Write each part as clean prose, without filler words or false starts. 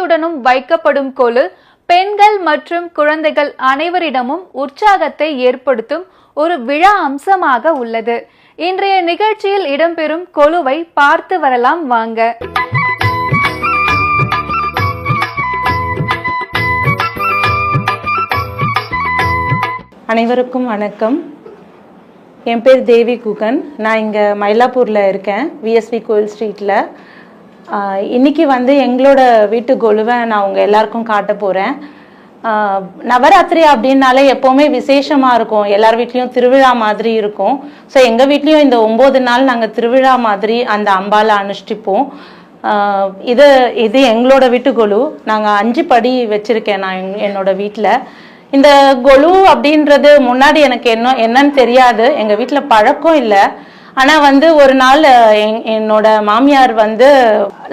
மகிழ்ச்சியுடனும் வைக்கப்படும் கொலு பெண்கள் மற்றும் குழந்தைகள் அனைவரிடமும் உற்சாகத்தை ஏற்படுத்தும் ஒரு விழா அம்சமாக உள்ளது. இன்றைய நிகழ்ச்சியில் இடம்பெறும் கொலுவை பார்த்து வரலாம் வாங்க. அனைவருக்கும் வணக்கம். என் பேர் தேவி குகன். நான் இங்கே மயிலாப்பூரில் இருக்கேன், விஎஸ்வி கோயில் ஸ்ட்ரீட்டில். இன்றைக்கி எங்களோட வீட்டு கொலுவை நான் உங்கள் எல்லாருக்கும் காட்ட போகிறேன். நவராத்திரி அப்படின்னாலே எப்போவுமே விசேஷமாக இருக்கும், எல்லார் வீட்லேயும் திருவிழா மாதிரி இருக்கும். ஸோ எங்கள் வீட்லேயும் இந்த 9 நாள் நாங்கள் திருவிழா மாதிரி அந்த அம்பாலை அனுஷ்டிப்போம். இது எங்களோட வீட்டு கொலு. நாங்கள் 5 படி வச்சுருக்கேன் நான் என்னோட வீட்டில். இந்த கொலு அப்படின்றது முன்னாடி எனக்கு என்னன்னு தெரியாது, எங்கள் வீட்டில் பழக்கம் இல்லை. ஆனால் ஒரு நாள் என்னோட மாமியார்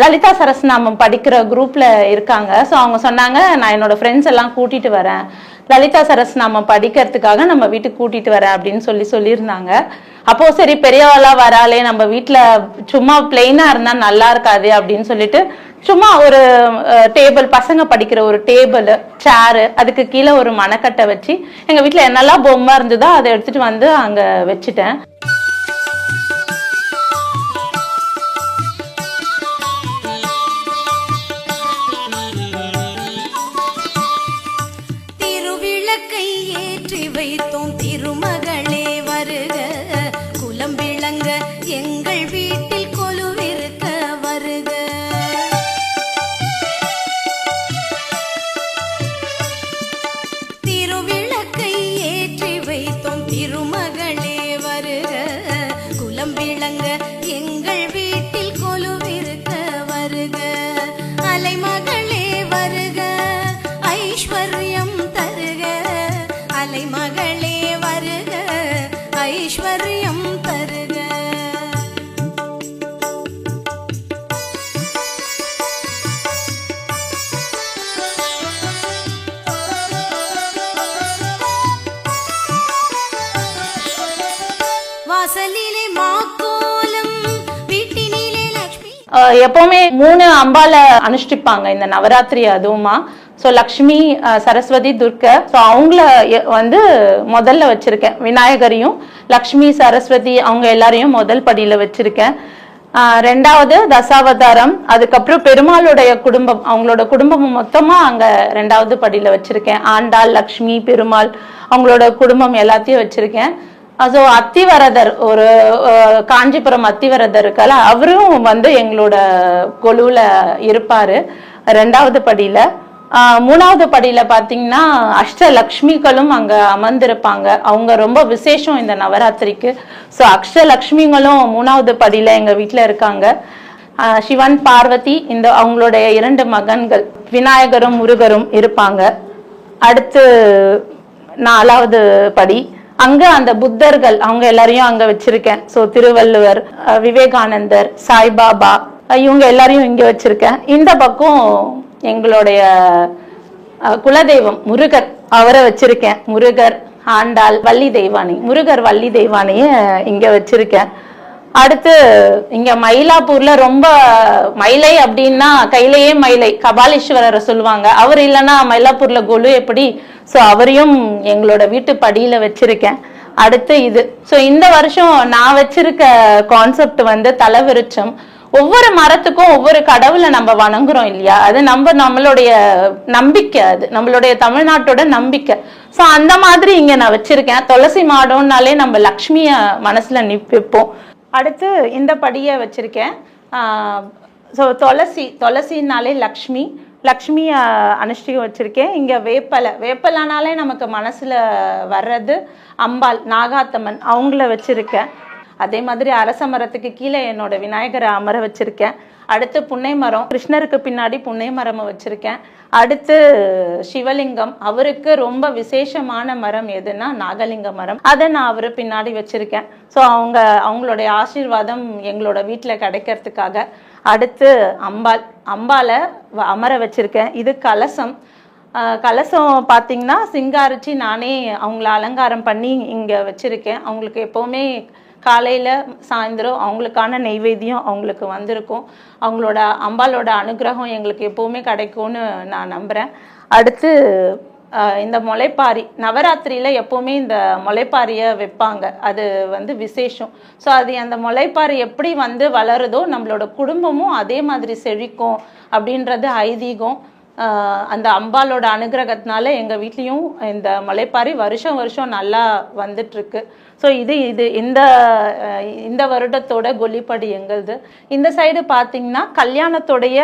லலிதா சரஸ்நாமம் படிக்கிற குரூப்பில் இருக்காங்க. ஸோ அவங்க சொன்னாங்க, நான் என்னோட ஃப்ரெண்ட்ஸ் எல்லாம் கூட்டிகிட்டு வரேன், லலிதா சரஸ்நாமம் படிக்கிறதுக்காக நம்ம வீட்டுக்கு கூட்டிகிட்டு வரேன் அப்படின்னு சொல்லியிருந்தாங்க. அப்போது சரி, பெரியவாளாக வராளே, நம்ம வீட்டில் சும்மா பிளெயினாக இருந்தால் நல்லா இருக்காது அப்படின்னு சொல்லிட்டு சும்மா ஒரு டேபிள், பசங்க படிக்கிற ஒரு டேபிள், சேரு, அதுக்கு கீழே ஒரு மணக்கட்டை வச்சு எங்கள் வீட்டில் என்னெல்லாம் பொம்மை இருந்ததோ அதை எடுத்துகிட்டு அங்கே வச்சுட்டேன். திருவிளக்கை ஏற்றி வைத்தோம், திருமகளே வருக, குலம் விளங்க எங்கள் வீட்டில் கொலுவிருக்க வருக. திருவிளக்கை ஏற்றி வைத்தோம், திருமகளே வருக, குலம் விளங்க எங்கள் வீட்டில் கொலுவிருக்க வருக. அலைமகளே வருக, ஐஸ்வர்யம் தருக, அலைமகளே வருக, ஐஸ்வர்யம் தருக. வாசலிலே மாக்கோலம், வீட்டினிலே லட்சுமி. எப்பவுமே 3 அம்பாலை அனுஷ்டிப்பாங்க இந்த நவராத்திரி அதுவுமா. ஸோ லக்ஷ்மி, சரஸ்வதி, துர்க்கை. ஸோ அவங்கள முதல்ல வச்சிருக்கேன். விநாயகரையும் லக்ஷ்மி, சரஸ்வதி அவங்க எல்லாரையும் முதல் படியில வச்சிருக்கேன். 2வது தசாவதாரம், அதுக்கப்புறம் பெருமாளுடைய குடும்பம், அவங்களோட குடும்பம் மொத்தமா அங்க 2வது படியில வச்சிருக்கேன். ஆண்டாள், லக்ஷ்மி, பெருமாள் அவங்களோட குடும்பம் எல்லாத்தையும் வச்சிருக்கேன். ஸோ அத்திவரதர், ஒரு காஞ்சிபுரம் அத்திவரதர் இருக்கல, அவரும் எங்களோட கொலுவில் இருப்பாரு 2வது படியில. 3வது படியில பாத்தீங்கன்னா அஷ்டலக்ஷ்மிகளும் அங்க அமர்ந்திருப்பாங்க. அவங்க ரொம்ப விசேஷம் இந்த நவராத்திரிக்கு. ஸோ அஷ்டலக்ஷ்மிகளும் 3வது படியில எங்க வீட்டுல இருக்காங்க. சிவன், பார்வதி, இந்த அவங்களுடைய 2 மகன்கள் விநாயகரும் முருகரும் இருப்பாங்க. அடுத்து 4வது படி, அங்க அந்த புத்தர்கள் அவங்க எல்லாரையும் அங்க வச்சிருக்கேன். ஸோ திருவள்ளுவர், விவேகானந்தர், சாய்பாபா இவங்க எல்லாரையும் இங்க வச்சிருக்கேன். இந்த பக்கம் எங்களுடைய குலதெய்வம் முருகர், அவரை வச்சிருக்கேன். முருகர், ஆண்டாள், வள்ளி தெய்வானி, முருகர் வள்ளி தெய்வானிய இங்க வச்சிருக்கேன். அடுத்து இங்க மயிலாப்பூர்ல ரொம்ப மயிலை அப்படின்னா கையிலேயே மயிலை, கபாலீஸ்வரரை சொல்லுவாங்க. அவர் இல்லைன்னா மயிலாப்பூர்ல கொலு எப்படி? ஸோ அவரையும் எங்களோட வீட்டு படியில வச்சிருக்கேன். அடுத்து இது. ஸோ இந்த வருஷம் நான் வச்சிருக்க கான்செப்ட் தலவிருச்சம். ஒவ்வொரு மரத்துக்கும் ஒவ்வொரு கடவுளை நம்ம வணங்குறோம் இல்லையா, அது நம்மளுடைய நம்பிக்கை, அது நம்மளுடைய தமிழ்நாட்டோட நம்பிக்கை. ஸோ அந்த மாதிரி இங்க நான் வச்சிருக்கேன். துளசி மாடம்னாலே நம்ம லக்ஷ்மிய மனசுல நிற்பிப்போம். அடுத்து இந்த படியை வச்சிருக்கேன். ஸோ துளசினாலே லக்ஷ்மி, லக்ஷ்மி அனுஷ்டிகை வச்சிருக்கேன். இங்க வேப்பலைனாலே நமக்கு மனசுல வர்றது அம்பாள், நாகாத்தம்மன் அவங்கள வச்சிருக்கேன். அதே மாதிரி அரச மரத்துக்கு கீழே என்னோட விநாயகரை அமர வச்சிருக்கேன். அடுத்து புன்னை மரம், கிருஷ்ணருக்கு பின்னாடி புன்னை மரம் வச்சிருக்கேன். அடுத்து சிவலிங்கம், அவருக்கு ரொம்ப விசேஷமான மரம் எதுன்னா நாகலிங்க மரம், அதை நான் அவரு பின்னாடி வச்சிருக்கேன். ஸோ அவங்களுடைய ஆசீர்வாதம் எங்களோட வீட்டில் கிடைக்கிறதுக்காக. அடுத்து அம்பாலை அமர வச்சிருக்கேன். இது கலசம். கலசம் பார்த்தீங்கன்னா சிங்காரிச்சு நானே அவங்கள அலங்காரம் பண்ணி இங்கே வச்சிருக்கேன். அவங்களுக்கு எப்போவுமே காலையில் சாயந்தரம் அவங்களுக்கான நெய்வேத்தியம் அவங்களுக்கு வந்திருக்கும். அவங்களோட அம்பாலோட அனுகிரகம் எங்களுக்கு எப்போவுமே கிடைக்கும்னு நான் நம்புகிறேன். அடுத்து இந்த முளைப்பாரி நவராத்திரியில் எப்போவுமே இந்த முளைப்பாரியை வைப்பாங்க. அது வந்து விசேஷம். ஸோ அது அந்த முளைப்பாரி எப்படி வந்து வளருதோ நம்மளோட குடும்பமும் அதே மாதிரி செழிக்கும் அப்படின்றது ஐதீகம். அந்த அம்பாலோட அனுகிரகத்தினால எங்கள் வீட்லேயும் இந்த முளைப்பாரி வருஷம் வருஷம் நல்லா வந்துட்டுருக்கு. ஸோ இது இந்த வருடத்தோட கொல்லிப்படி எங்களுது. இந்த சைடு பார்த்தீங்கன்னா கல்யாணத்தோடைய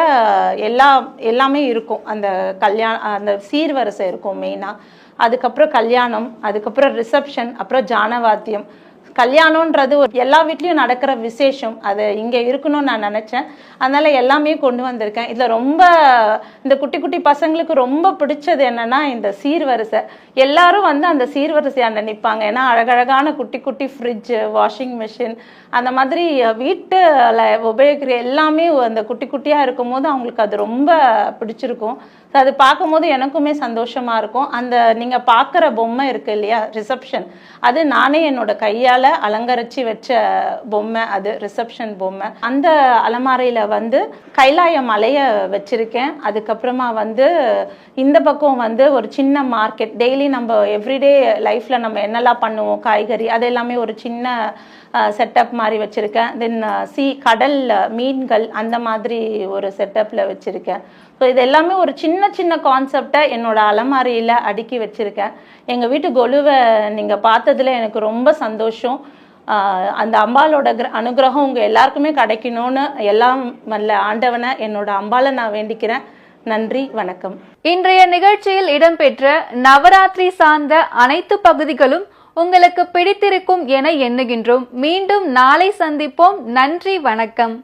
எல்லாமே இருக்கும். அந்த சீர்வரிசை இருக்கும் மெயினாக. அதுக்கப்புறம் கல்யாணம், அதுக்கப்புறம் ரிசப்ஷன், அப்புறம் ஜானவாத்தியம். கல்யாணன்றது எல்லா வீட்லேயும் நடக்கிற விசேஷம். அது இங்கே இருக்கணும்னு நான் நினச்சேன். அதனால் எல்லாமே கொண்டு வந்திருக்கேன். இதில் ரொம்ப இந்த குட்டி குட்டி பசங்களுக்கு ரொம்ப பிடிச்சது என்னென்னா இந்த சீர்வரிசை. எல்லாரும் வந்து அந்த சீர்வரிசையாண்ட நிற்பாங்க. ஏன்னா அழகழகான குட்டி குட்டி ஃப்ரிட்ஜு, வாஷிங் மிஷின், அந்த மாதிரி வீட்டில் உபயோகிக்கிற எல்லாமே அந்த குட்டி குட்டியாக இருக்கும் போது அவங்களுக்கு அது ரொம்ப பிடிச்சிருக்கும். ஸோ அது பார்க்கும்போது எனக்குமே சந்தோஷமாக இருக்கும். அந்த நீங்கள் பார்க்குற பொம்மை இருக்குது இல்லையா, ரிசப்ஷன், அது நானே என்னோட கையால் அலங்கரித்து வச்ச பொம்மை. அது ரிசப்ஷன் பொம்மை. அந்த அலமாரியில் வந்து கைலாய மலையை வச்சுருக்கேன். அதுக்கப்புறமா வந்து இந்த பக்கம் வந்து ஒரு சின்ன மார்க்கெட், டெய்லி நம்ம எவ்ரிடே லைஃப்பில் நம்ம என்னெல்லாம் பண்ணுவோம், காய்கறி, அது எல்லாமே ஒரு சின்ன செட்டப் மாதிரி வச்சுருக்கேன். தென் கடல் மீன்கள் அந்த மாதிரி ஒரு செட்டப்பில் வச்சுருக்கேன். ஸோ இது எல்லாமே ஒரு சின்ன சின்ன கான்செப்டை என்னோட அலமாரியில் அடுக்கி வச்சுருக்கேன். எங்கள் வீட்டு கொலுவை நீங்கள் பார்த்ததுல எனக்கு ரொம்ப சந்தோஷம். அந்த அம்பாலோட அனுகிரகம் உங்கள் எல்லாருக்குமே கிடைக்கணும்னு எல்லாம் வல்ல ஆண்டவனை என்னோட அம்பாலை நான் வேண்டிக்கிறேன். நன்றி, வணக்கம். இன்றைய நிகழ்ச்சியில் இடம்பெற்ற நவராத்திரி சார்ந்த அனைத்து பகுதிகளும் உங்களுக்கு பிடித்திருக்கும் என எண்ணுகின்றோம். மீண்டும் நாளை சந்திப்போம். நன்றி, வணக்கம்.